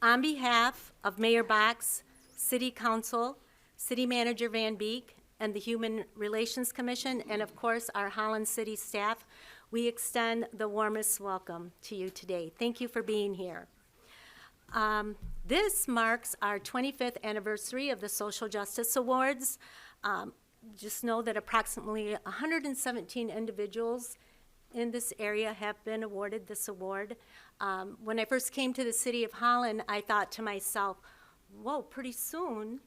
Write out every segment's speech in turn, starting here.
On behalf of Mayor Box, City Council, City Manager Van Beek, and the Human Relations Commission, and of course our Holland City staff, we extend the warmest welcome to you today. Thank you for being here. This marks our 25th anniversary of the Social Justice Awards. Just know that approximately 117 individuals in this area have been awarded this award. When I first came to the city of Holland, I thought to myself, whoa, pretty soon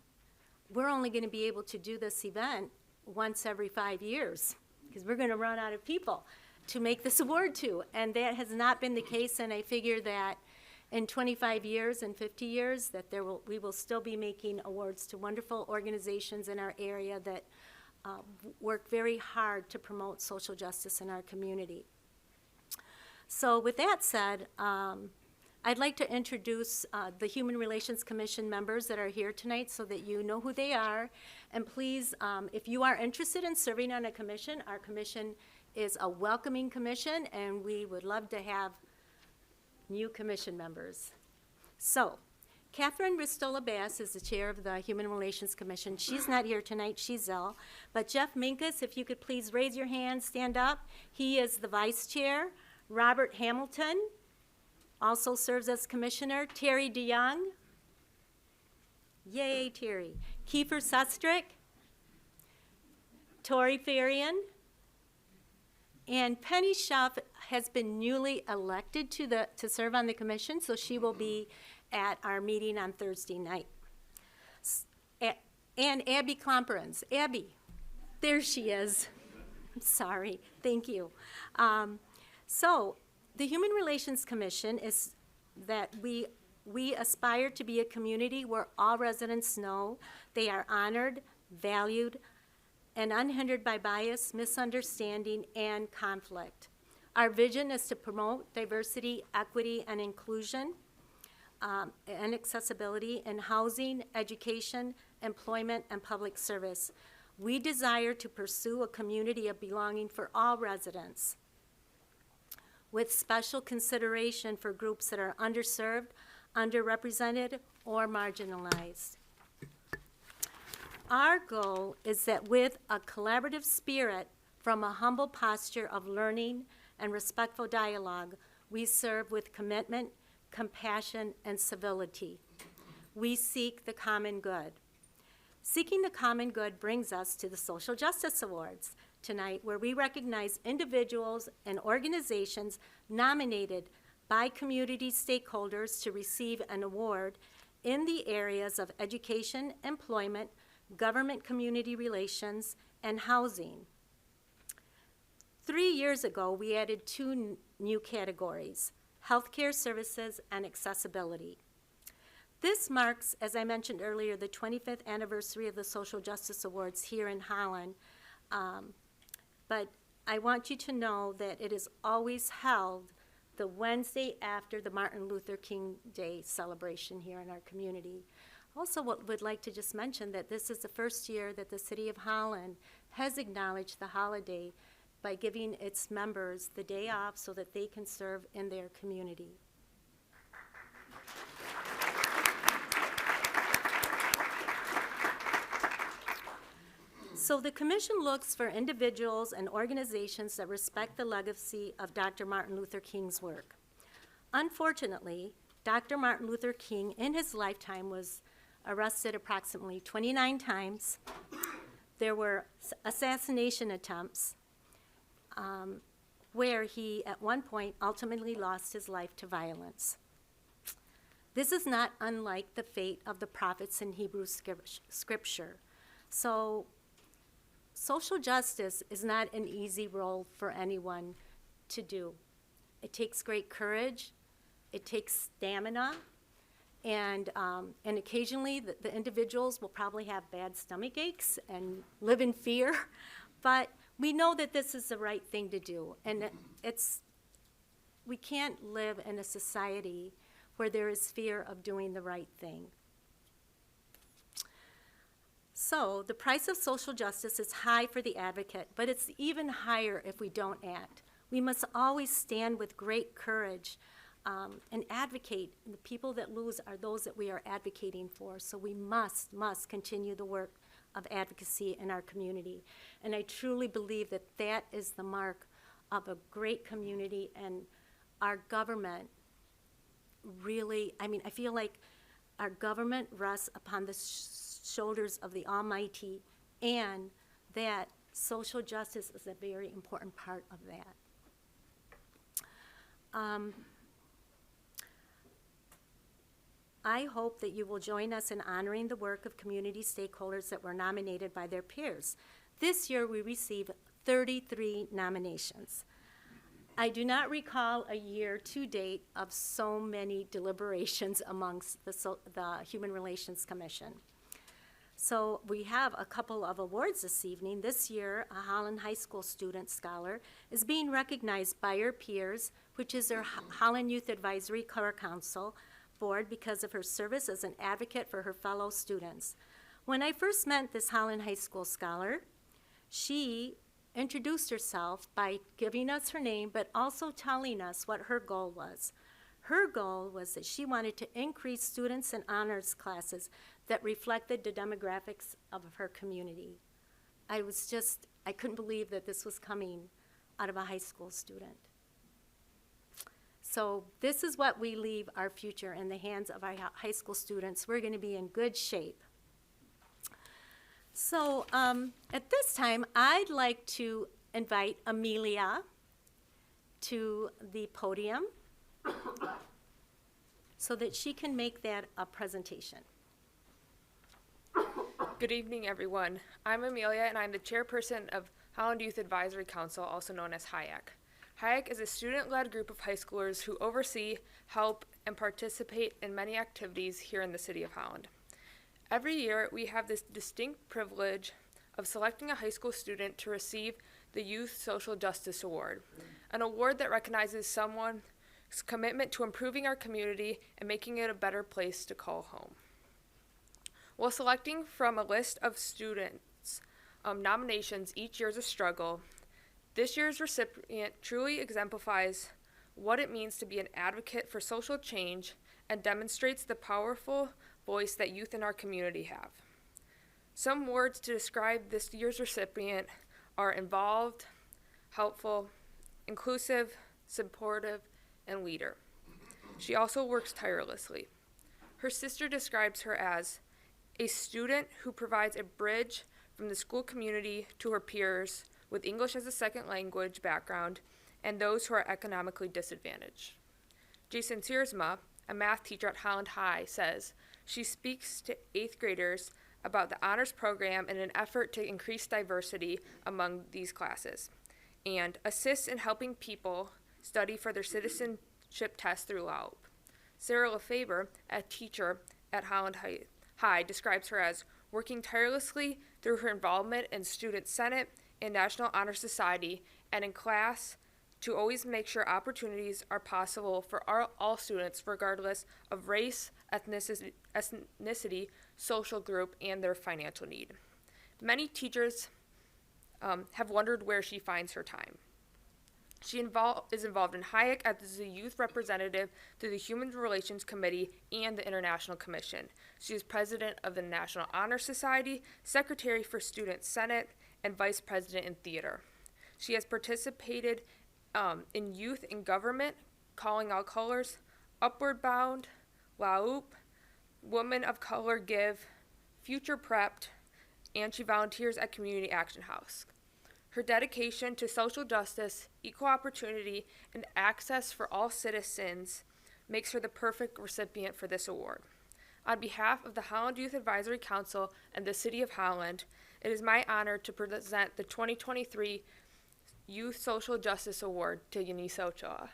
we're only going to be able to do this event once every 5 years because we're going to run out of people to make this award to. And that has not been the case, and I figure that in 25 years and 50 years that we will still be making awards to wonderful organizations in our area that work very hard to promote social justice in our community. So with that said, I'd like to introduce the Human Relations Commission members that are here tonight so that you know who they are. And please, if you are interested in serving on a commission, our commission is a welcoming commission, and we would love to have new commission members. So, Catherine Ristola-Bass is the chair of the Human Relations Commission. She's not here tonight, she's ill. But Jeff Minkus, if you could please raise your hand, stand up. He is the vice chair. Robert Hamilton also serves as commissioner. Terry DeYoung. Yay, Terry. Kiefer Sustrick. Tori Farian. And Penny Schuff has been newly elected to serve on the commission, so she will be at our meeting on Thursday night. And Abby Klomperens. Abby, there she is. I'm sorry, thank you. So the Human Relations Commission is that we aspire to be a community where all residents know they are honored, valued, and unhindered by bias, misunderstanding, and conflict. Our vision is to promote diversity, equity, and inclusion, and accessibility in housing, education, employment, and public service. We desire to pursue a community of belonging for all residents, with special consideration for groups that are underserved, underrepresented, or marginalized. Our goal is that with a collaborative spirit from a humble posture of learning and respectful dialogue, we serve with commitment, compassion, and civility. We seek the common good. Seeking the common good brings us to the Social Justice Awards tonight, where we recognize individuals and organizations nominated by community stakeholders to receive an award in the areas of education, employment, government community relations, and housing. 3 years ago, we added 2 new categories: healthcare services and accessibility. This marks, as I mentioned earlier, the 25th anniversary of the Social Justice Awards here in Holland. But I want you to know that it is always held the Wednesday after the Martin Luther King Day celebration here in our community. Also, would like to just mention that this is the first year that the City of Holland has acknowledged the holiday by giving its members the day off so that they can serve in their community. So the Commission looks for individuals and organizations that respect the legacy of Dr. Martin Luther King's work. Unfortunately, Dr. Martin Luther King in his lifetime was arrested approximately 29 times. There were assassination attempts where he, at one point, ultimately lost his life to violence. This is not unlike the fate of the prophets in Hebrew scripture. So, social justice is not an easy role for anyone to do. It takes great courage, it takes stamina, and occasionally the individuals will probably have bad stomach aches and live in fear, but we know that this is the right thing to do. And we can't live in a society where there is fear of doing the right thing. So the price of social justice is high for the advocate, but it's even higher if we don't act. We must always stand with great courage and advocate. The people that lose are those that we are advocating for. So we must continue the work of advocacy in our community. And I truly believe that that is the mark of a great community, and our government really, I mean, I feel like our government rests upon the shoulders of the Almighty, and that social justice is a very important part of that. I hope that you will join us in honoring the work of community stakeholders that were nominated by their peers. This year, we received 33 nominations. I do not recall a year to date of so many deliberations amongst the Human Relations Commission. So we have a couple of awards this evening. This year, a Holland High School student scholar is being recognized by her peers, which is their Holland Youth Advisory Core Council Board, because of her service as an advocate for her fellow students. When I first met this Holland High School scholar, she introduced herself by giving us her name, but also telling us what her goal was. Her goal was that she wanted to increase students in honors classes that reflected the demographics of her community. I couldn't believe that this was coming out of a high school student. So this is what we leave our future in the hands of our high school students. We're going to be in good shape. So at this time, I'd like to invite Amelia to the podium so that she can make that a presentation. Good evening, everyone. I'm Amelia, and I'm the chairperson of Holland Youth Advisory Council, also known as HYAC. HYAC is a student-led group of high schoolers who oversee, help, and participate in many activities here in the city of Holland. Every year, we have this distinct privilege of selecting a high school student to receive the Youth Social Justice Award, an award that recognizes someone's commitment to improving our community and making it a better place to call home. While selecting from a list of students' nominations each year is a struggle, this year's recipient truly exemplifies what it means to be an advocate for social change and demonstrates the powerful voice that youth in our community have. Some words to describe this year's recipient are involved, helpful, inclusive, supportive, and leader. She also works tirelessly. Her sister describes her as a student who provides a bridge from the school community to her peers with English as a second language background and those who are economically disadvantaged. Jason Searsma, a math teacher at Holland High, says she speaks to 8th graders about the honors program in an effort to increase diversity among these classes and assists in helping people study for their citizenship test throughout. Sarah LaFaber, a teacher at Holland High, describes her as working tirelessly through her involvement in Student Senate and National Honor Society and in class to always make sure opportunities are possible for all students regardless of race, ethnicity, social group, and their financial need. Many teachers have wondered where she finds her time. She is involved in HYAC as a youth representative to the Human Relations Committee and the International Commission. She is president of the National Honor Society, secretary for Student Senate, and vice president in theater. She has participated in youth in government, Calling All Colors, Upward Bound, LAOP, Women of Color Give, Future Prepped, and she volunteers at Community Action House. Her dedication to social justice, equal opportunity, and access for all citizens makes her the perfect recipient for this award. On behalf of the Holland Youth Advisory Council and the City of Holland, it is my honor to present the 2023 Youth Social Justice Award to Yanisa Ochoa.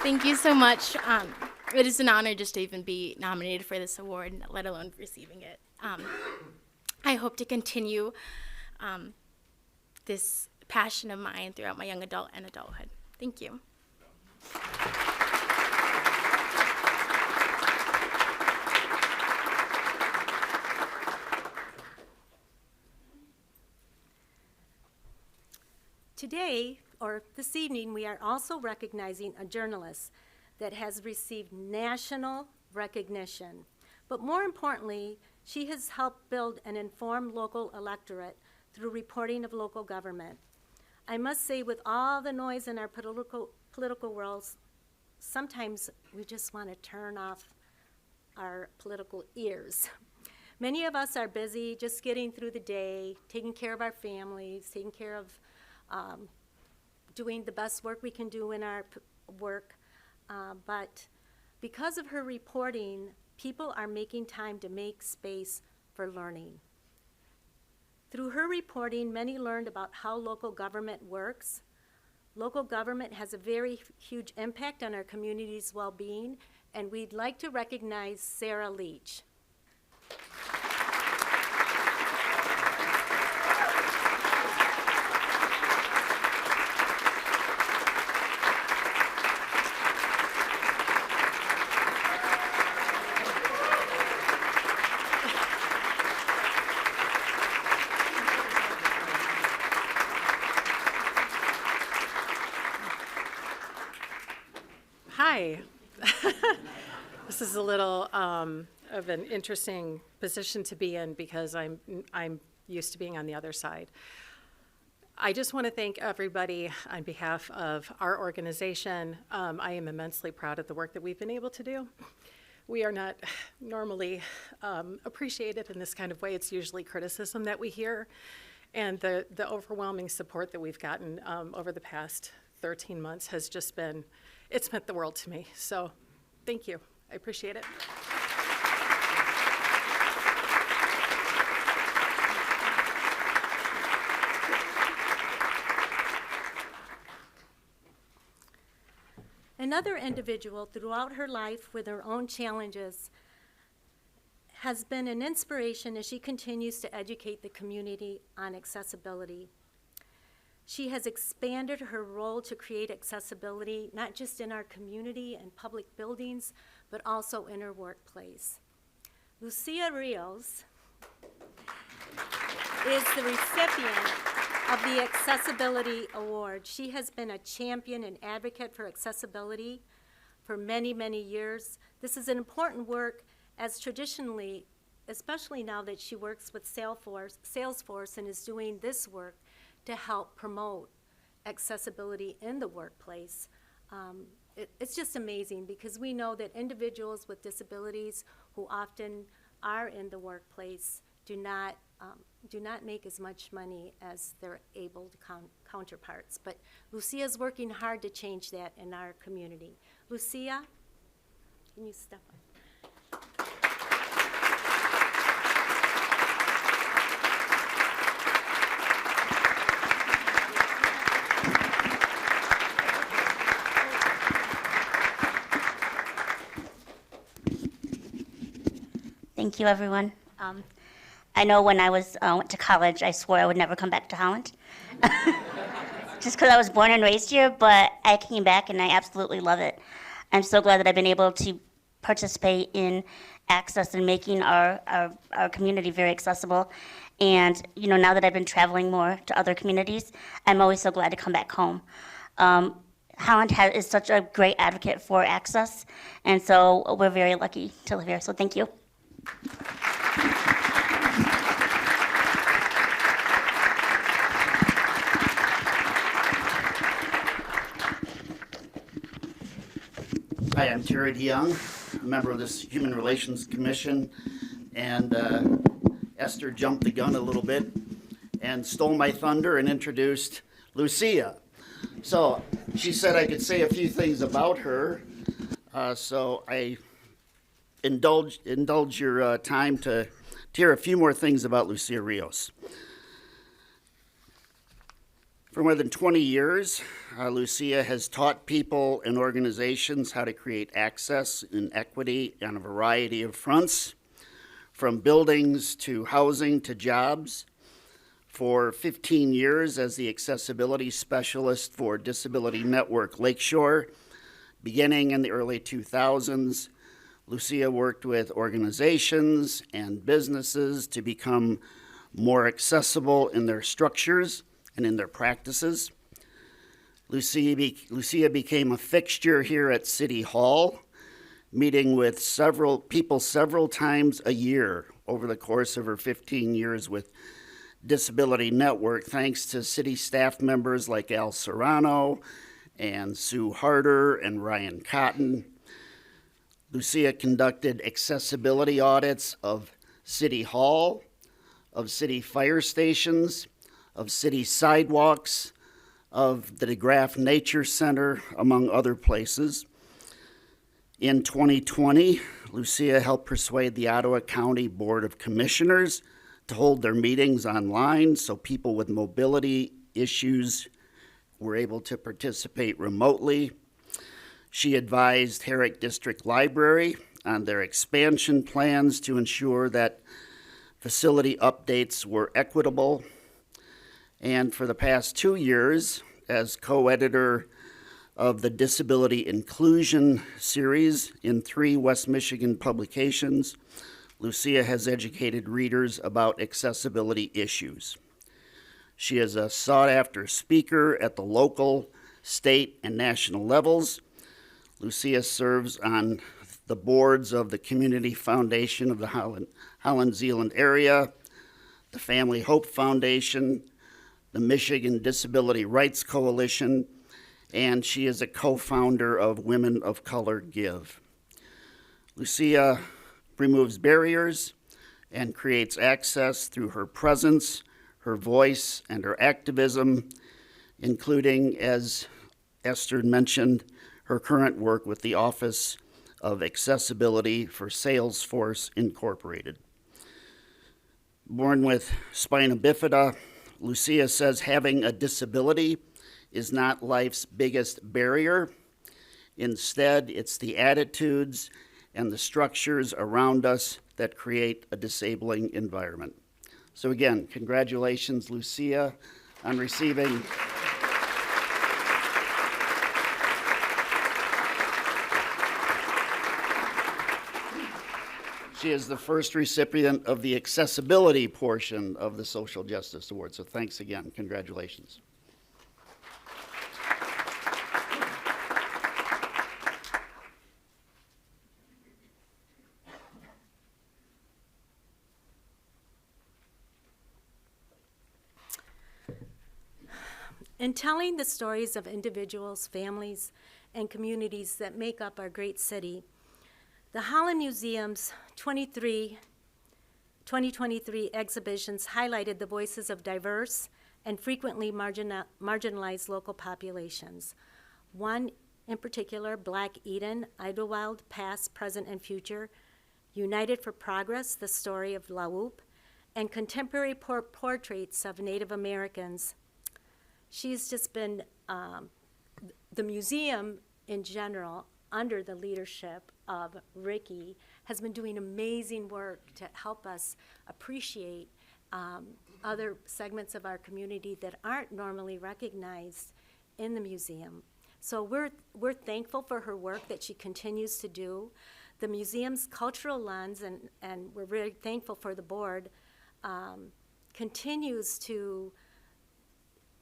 Thank you so much. It is an honor just to even be nominated for this award, let alone receiving it. I hope to continue this passion of mine throughout my young adult and adulthood. Thank you. Today, or this evening, we are also recognizing a journalist that has received national recognition. But more importantly, she has helped build an informed local electorate through reporting of local government. I must say, with all the noise in our political worlds, sometimes we just want to turn off our political ears. Many of us are busy just getting through the day, taking care of our families, taking care of doing the best work we can do in our work. But because of her reporting, people are making time to make space for learning. Through her reporting, many learned about how local government works. Local government has a very huge impact on our community's well-being, and we'd like to recognize Sarah Leach. Hi. This is a little of an interesting position to be in because I'm used to being on the other side. I just want to thank everybody on behalf of our organization. I am immensely proud of the work that we've been able to do. We are not normally appreciated in this kind of way. It's usually criticism that we hear. And the overwhelming support that we've gotten over the past 13 months has just been, it's meant the world to me. So thank you. I appreciate it. Another individual throughout her life with her own challenges has been an inspiration as she continues to educate the community on accessibility. She has expanded her role to create accessibility, not just in our community and public buildings, but also in her workplace. Lucia Rios is the recipient of the Accessibility Award. She has been a champion and advocate for accessibility for many, many years. This is an important work as traditionally, especially now that she works with Salesforce and is doing this work to help promote accessibility in the workplace. It's just amazing because we know that individuals with disabilities who often are in the workplace do not make as much money as their able counterparts. But Lucia's working hard to change that in our community. Lucia, can you step up? Thank you, everyone. I know when I went to college, I swore I would never come back to Holland, just because I was born and raised here, but I came back and I absolutely love it. I'm so glad that I've been able to participate in access and making our community very accessible. And now that I've been traveling more to other communities, I'm always so glad to come back home. Holland is such a great advocate for access, and so we're very lucky to live here, so thank you. Hi, I'm Terry DeYoung, a member of this Human Relations Commission, and Esther jumped the gun a little bit and stole my thunder and introduced Lucia. So she said I could say a few things about her, so I indulge your time to hear a few more things about Lucia Rios. For more than 20 years, Lucia has taught people and organizations how to create access and equity on a variety of fronts, from buildings to housing to jobs. For 15 years as the accessibility specialist for Disability Network Lakeshore, beginning in the early 2000s, Lucia worked with organizations and businesses to become more accessible in their structures and in their practices. Lucia became a fixture here at City Hall, meeting with several people several times a year over the course of her 15 years with Disability Network, thanks to city staff members like Al Serrano and Sue Harder and Ryan Cotton. Lucia conducted accessibility audits of City Hall, of city fire stations, of city sidewalks, of the DeGraff Nature Center, among other places. In 2020, Lucia helped persuade the Ottawa County Board of Commissioners to hold their meetings online so people with mobility issues were able to participate remotely. She advised Herrick District Library on their expansion plans to ensure that facility updates were equitable. And for the past 2 years, as co-editor of the Disability Inclusion series in 3 West Michigan publications, Lucia has educated readers about accessibility issues. She is a sought-after speaker at the local, state, and national levels. Lucia serves on the boards of the Community Foundation of the Holland-Zeeland area, the Family Hope Foundation, the Michigan Disability Rights Coalition, and she is a co-founder of Women of Color Give. Lucia removes barriers and creates access through her presence, her voice, and her activism, including, as Esther mentioned, her current work with the Office of Accessibility for Salesforce Incorporated. Born with spina bifida, Lucia says having a disability is not life's biggest barrier. Instead, it's the attitudes and the structures around us that create a disabling environment. So again, congratulations, Lucia, on receiving She is the first recipient of the accessibility portion of the Social Justice Award. So thanks again. Congratulations. In telling the stories of individuals, families, and communities that make up our great city, the Holland Museum's 2023 exhibitions highlighted the voices of diverse and frequently marginalized local populations. One in particular, Black Eden, Idlewild, Past, Present, and Future, United for Progress, the story of La Whoop, and contemporary portraits of Native Americans. She's just been, the museum in general, under the leadership of Ricky, has been doing amazing work to help us appreciate other segments of our community that aren't normally recognized in the museum. So we're thankful for her work that she continues to do. The museum's cultural lens, and we're very thankful for the board, continues to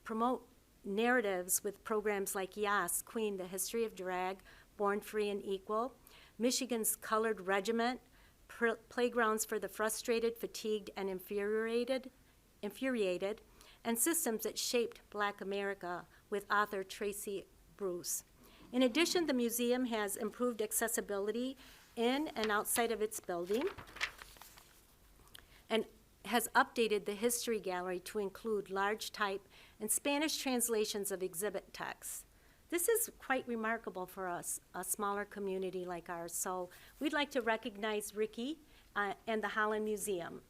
promote narratives with programs like Yas, Queen, The History of Drag, Born Free and Equal, Michigan's Colored Regiment, Playgrounds for the Frustrated, Fatigued, and Infuriated, and Systems That Shaped Black America with author Tracy Bruce. In addition, the museum has improved accessibility in and outside of its building and has updated the history gallery to include large type and Spanish translations of exhibit texts. This is quite remarkable for us, a smaller community like ours. So we'd like to recognize Ricky and the Holland Museum.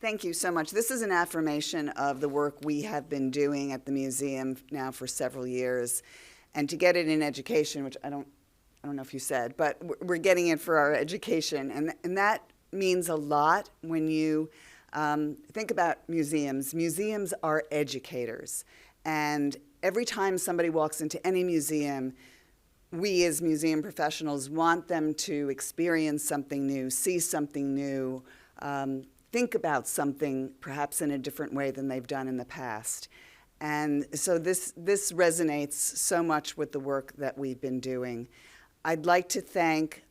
Thank you so much. This is an affirmation of the work we have been doing at the museum now for several years. And to get it in education, which I don't know if you said, but we're getting it for our education. And that means a lot when you think about museums. Museums are educators. And every time somebody walks into any museum, we as museum professionals want them to experience something new, see something new, think about something perhaps in a different way than they've done in the past. And so this resonates so much with the work that we've been doing. I'd like to thank,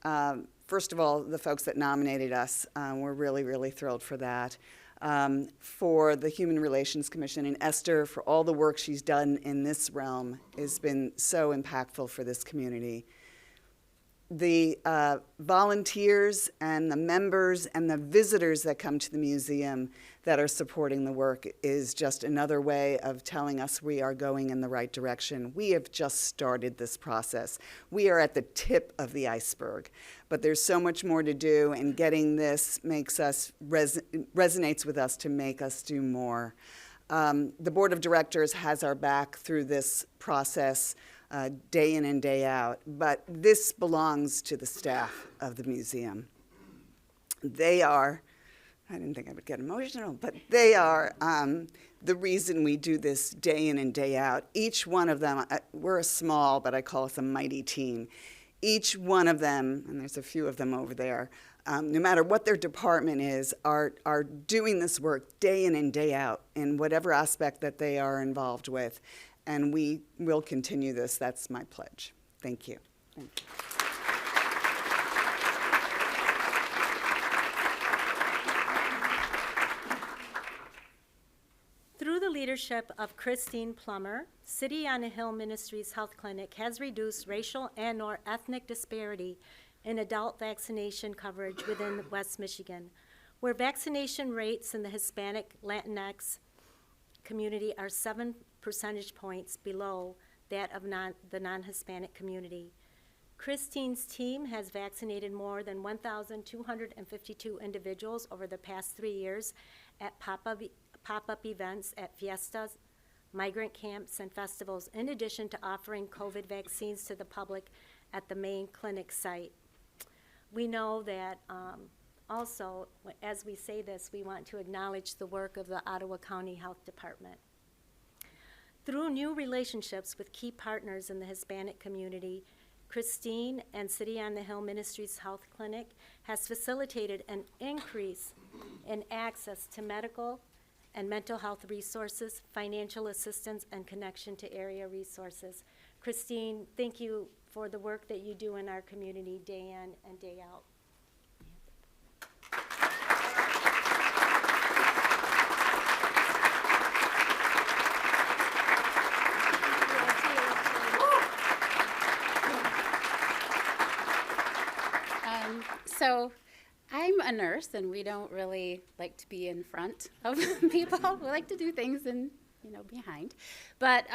first of all, the folks that nominated us. We're really, really thrilled for that. For the Human Relations Commission and Esther for all the work she's done in this realm has been so impactful for this community. The volunteers and the members and the visitors that come to the museum that are supporting the work is just another way of telling us we are going in the right direction. We have just started this process. We are at the tip of the iceberg, but there's so much more to do, and getting this makes us resonates with us to make us do more. The board of directors has our back through this process day in and day out, but this belongs to the staff of the museum. They are, I didn't think I would get emotional, but they are the reason we do this day in and day out. Each one of them, we're a small, but I call us a mighty team. Each one of them, and there's a few of them over there, no matter what their department is, are doing this work day in and day out in whatever aspect that they are involved with. And we will continue this. That's my pledge. Thank you. Thank you. Through the leadership of Christine Plummer, City on a Hill Ministries Health Clinic has reduced racial and/or ethnic disparity in adult vaccination coverage within West Michigan, where vaccination rates in the Hispanic Latinx community are 7 percentage points below that of the non-Hispanic community. Christine's team has vaccinated more than 1,252 individuals over the past 3 years at pop-up events at fiestas, migrant camps, and festivals, in addition to offering COVID vaccines to the public at the main clinic site. We know that also, as we say this, we want to acknowledge the work of the Ottawa County Health Department. Through new relationships with key partners in the Hispanic community, Christine and City on the Hill Ministries Health Clinic has facilitated an increase in access to medical and mental health resources, financial assistance, and connection to area resources. Christine, thank you for the work that you do in our community day in and day out. So I'm a nurse, and we don't really like to be in front of people. We like to do things in, behind. But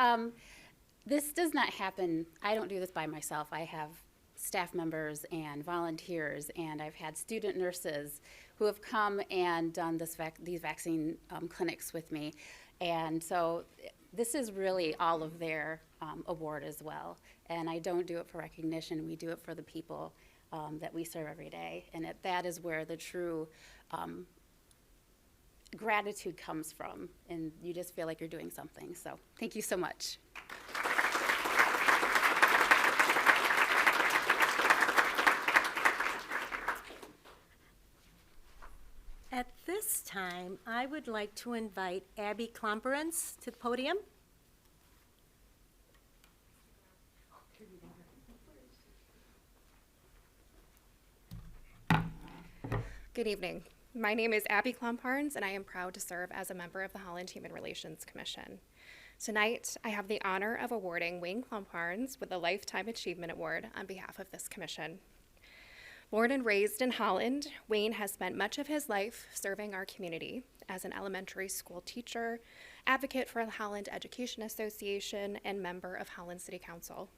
this does not happen. I don't do this by myself. I have staff members and volunteers, and I've had student nurses who have come and done these vaccine clinics with me. And so this is really all of their award as well. And I don't do it for recognition. We do it for the people that we serve every day. And that is where the true gratitude comes from. And you just feel like you're doing something. So thank you so much. At this time, I would like to invite Abby Klomperens to the podium. Good evening. My name is Abby Klomparns, and I am proud to serve as a member of the Holland Human Relations Commission. Tonight, I have the honor of awarding Wayne Klomparns with the Lifetime Achievement Award on behalf of this commission. Born and raised in Holland, Wayne has spent much of his life serving our community as an elementary school teacher, advocate for the Holland Education Association, and member of Holland City Council.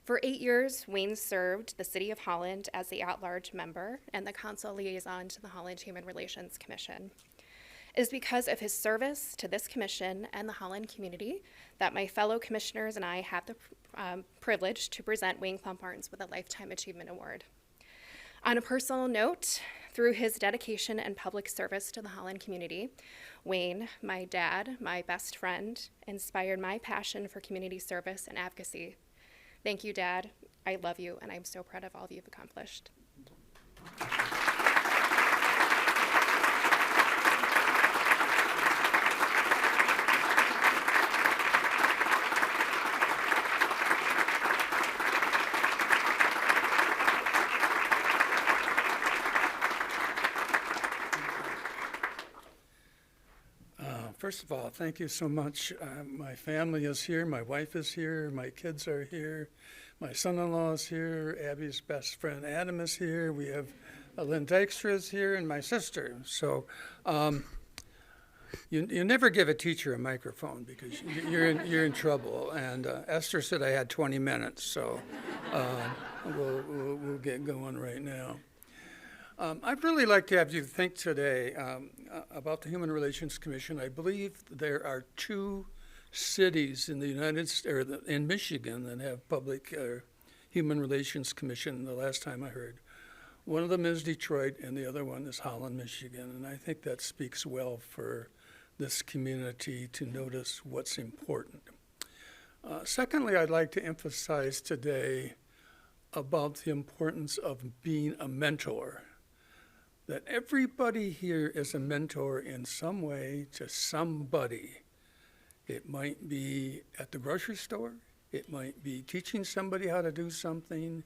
For 8 years, Wayne served the City of Holland as the at-large member and the council liaison to the Holland Human Relations Commission. It is because of his service to this commission and the Holland community that my fellow commissioners and I have the privilege to present Wayne Klomparns with a Lifetime Achievement Award. On a personal note, Through his dedication and public service to the Holland community, Wayne, my dad, my best friend, inspired my passion for community service and advocacy. Thank you, Dad. I love you, and I'm so proud of all you've accomplished. First of all, thank you so much. My family is here, my wife is here, my kids are here, my son-in-law is here, Abby's best friend Adam is here, we have Lynn Dykstra is here, and my sister. So you never give a teacher a microphone because you're in trouble. And Esther said I had 20 minutes, so we'll get going right now. I'd really like to have you think today about the Human Relations Commission. I believe there are 2 cities in the United States, or in Michigan, that have public Human Relations Commission. The last time I heard, one of them is Detroit, and the other one is Holland, Michigan. And I think that speaks well for this community to notice what's important. Secondly, I'd like to emphasize today about the importance of being a mentor. That everybody here is a mentor in some way to somebody. It might be at the grocery store. It might be teaching somebody how to do something.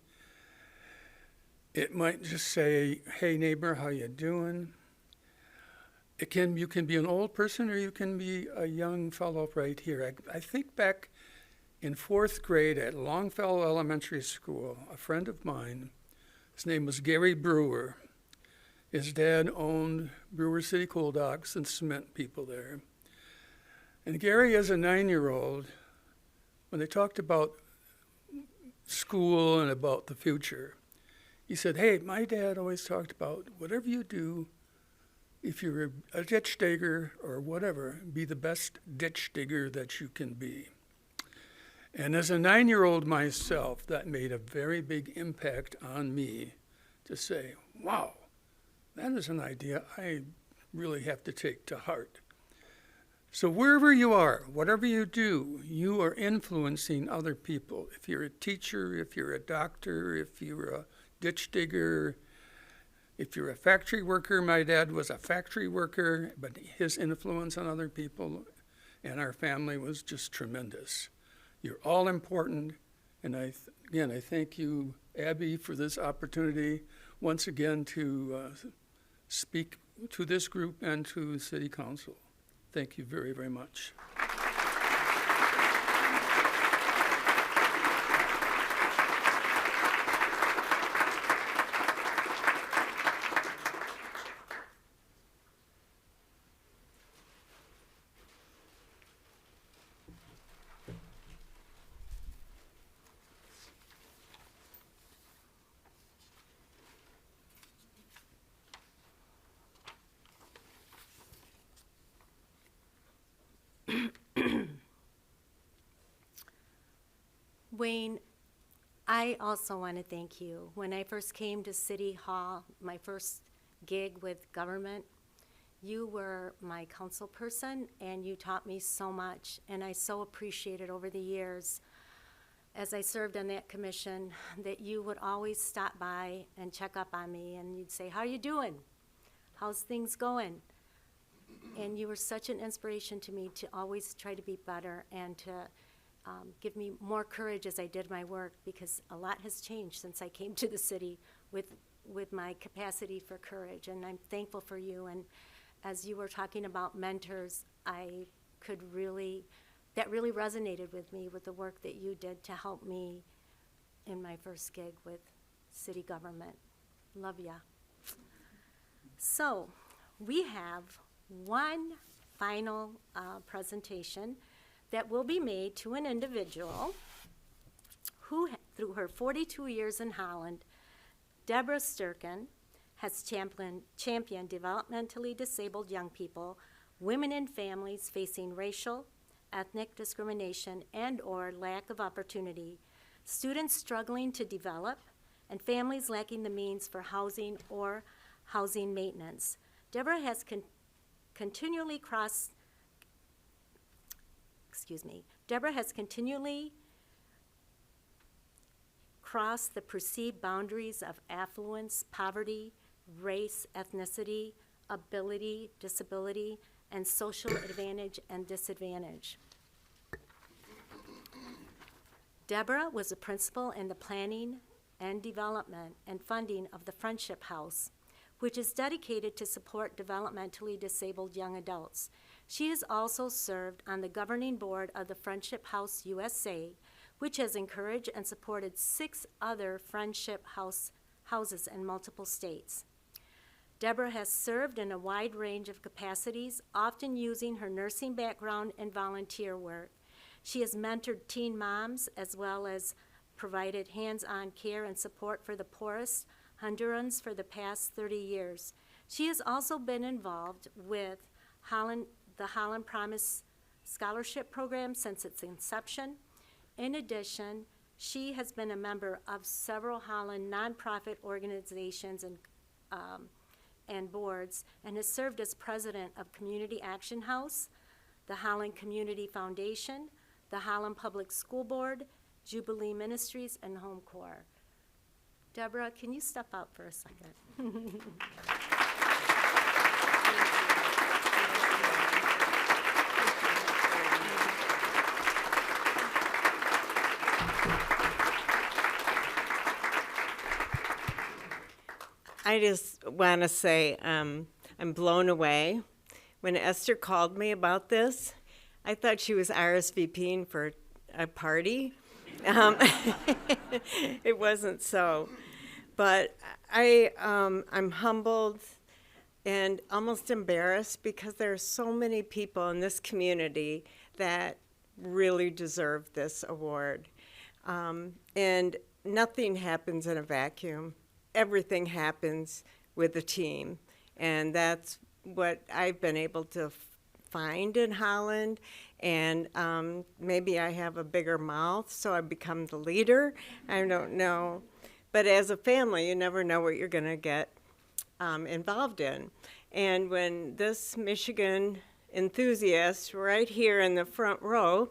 It might just say, hey neighbor, how you doing? You can be an old person or you can be a young fellow right here. I think back in 4th grade at Longfellow Elementary School, a friend of mine, his name was Gary Brewer. His dad owned Brewer City Coal Docks and cement people there. And Gary, as a 9-year-old, when they talked about school and about the future, he said, hey, my dad always talked about whatever you do, if you're a ditch digger or whatever, be the best ditch digger that you can be. And as a 9-year-old myself, that made a very big impact on me to say, wow, that is an idea I really have to take to heart. So wherever you are, whatever you do, you are influencing other people. If you're a teacher, if you're a doctor, if you're a ditch digger, if you're a factory worker, my dad was a factory worker, but his influence on other people and our family was just tremendous. You're all important, and I thank you, Abby, for this opportunity once again to speak to this group and to City Council. Thank you very, very much. Wayne, I also want to thank you. When I first came to City Hall, my first gig with government, you were my council person and you taught me so much, and I so appreciate it over the years as I served on that commission that you would always stop by and check up on me, and you'd say, how are you doing? How's things going? And you were such an inspiration to me to always try to be better and to give me more courage as I did my work, because a lot has changed since I came to the city with my capacity for courage, and I'm thankful for you. And as you were talking about mentors, that really resonated with me, with the work that you did to help me in my first gig with city government. Love ya. So we have one final presentation that will be made to an individual who, through her 42 years in Holland, Deborah Sturken, has championed developmentally disabled young people, women and families facing racial, ethnic discrimination and/or lack of opportunity, students struggling to develop, and families lacking the means for housing or housing maintenance. Deborah has continually crossed the perceived boundaries of affluence, poverty, race, ethnicity, ability, disability, and social advantage and disadvantage. Deborah was a principal in the planning and development and funding of the Friendship House, which is dedicated to support developmentally disabled young adults. She has also served on the governing board of the Friendship House USA, which has encouraged and supported 6 other Friendship houses in multiple states. Deborah has served in a wide range of capacities, often using her nursing background and volunteer work. She has mentored teen moms as well as provided hands-on care and support for the poorest Hondurans for the past 30 years. She has also been involved with the Holland Promise Scholarship Program since its inception. In addition, she has been a member of several Holland nonprofit organizations and boards, and has served as president of Community Action House, the Holland Community Foundation, the Holland Public School Board, Jubilee Ministries, and Home Corps. Deborah, can you step out for a second? I just want to say I'm blown away. When Esther called me about this, I thought she was RSVPing for a party. It wasn't so. But I'm humbled and almost embarrassed because there are so many people in this community that really deserve this award. And nothing happens in a vacuum. Everything happens with a team. And that's what I've been able to find in Holland. And maybe I have a bigger mouth, so I become the leader. I don't know. But as a family, you never know what you're going to get involved in. And when this Michigan enthusiast right here in the front row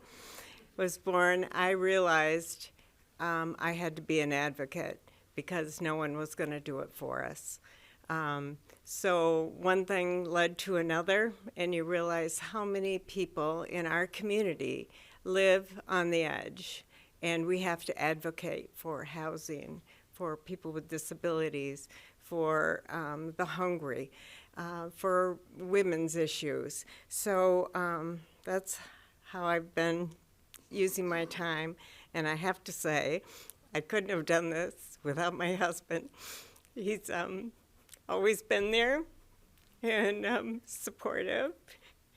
was born, I realized I had to be an advocate because no one was going to do it for us. So one thing led to another, and you realize how many people in our community live on the edge, and we have to advocate for housing, for people with disabilities, for the hungry, for women's issues. So that's how I've been using my time, and I have to say, I couldn't have done this without my husband. He's always been there and supportive,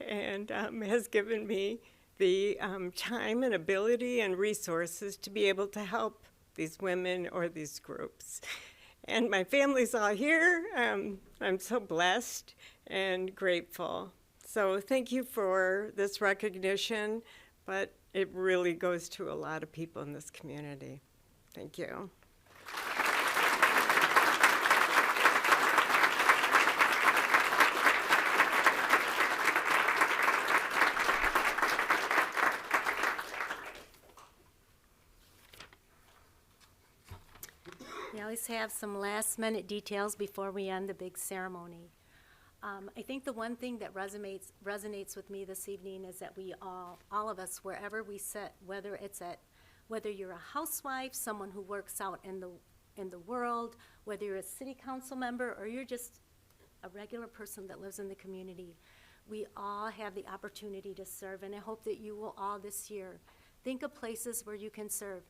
and has given me the time and ability and resources to be able to help these women or these groups. And my family's all here. I'm so blessed and grateful. So thank you for this recognition, but it really goes to a lot of people in this community. Thank you. We always have some last-minute details before we end the big ceremony. I think the one thing that resonates with me this evening is that we all of us, wherever we sit, whether you're a housewife, someone who works out in the world, whether you're a city council member, or you're just a regular person that lives in the community, we all have the opportunity to serve, and I hope that you will all this year think of places where you can serve.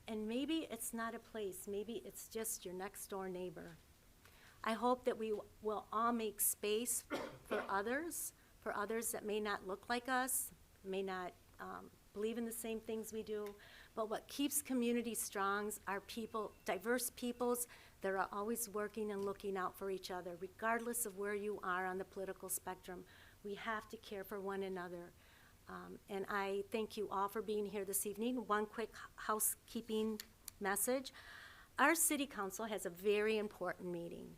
And maybe it's not a place, maybe it's just your next door neighbor. I hope that we will all make space for others that may not look like us, may not believe in the same things we do, but what keeps communities strong are people, diverse peoples that are always working and looking out for each other, regardless of where you are on the political spectrum. We have to care for one another. And I thank you all for being here this evening. One quick housekeeping message. Our city council has a very important meeting.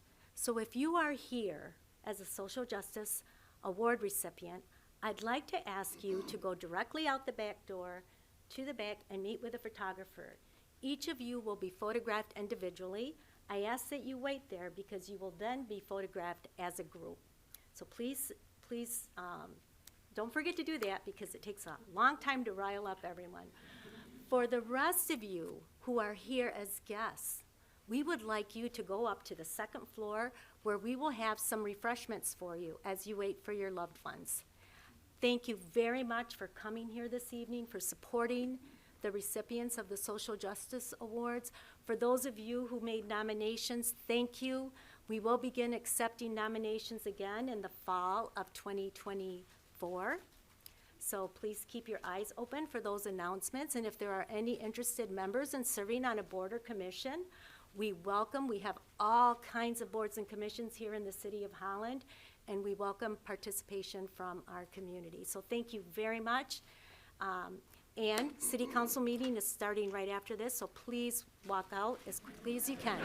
So if you are here as a social justice award recipient, I'd like to ask you to go directly out the back door to the back and meet with a photographer. Each of you will be photographed individually. I ask that you wait there because you will then be photographed as a group. So please, don't forget to do that because it takes a long time to rile up everyone. For the rest of you who are here as guests, we would like you to go up to the second floor where we will have some refreshments for you as you wait for your loved ones. Thank you very much for coming here this evening, for supporting the recipients of the Social Justice Awards. For those of you who made nominations, thank you. We will begin accepting nominations again in the fall of 2024. So please keep your eyes open for those announcements. And if there are any interested members in serving on a board or commission, we have all kinds of boards and commissions here in the city of Holland, and we welcome participation from our community. So thank you very much. And city council meeting is starting right after this, so please walk out as quickly as you can.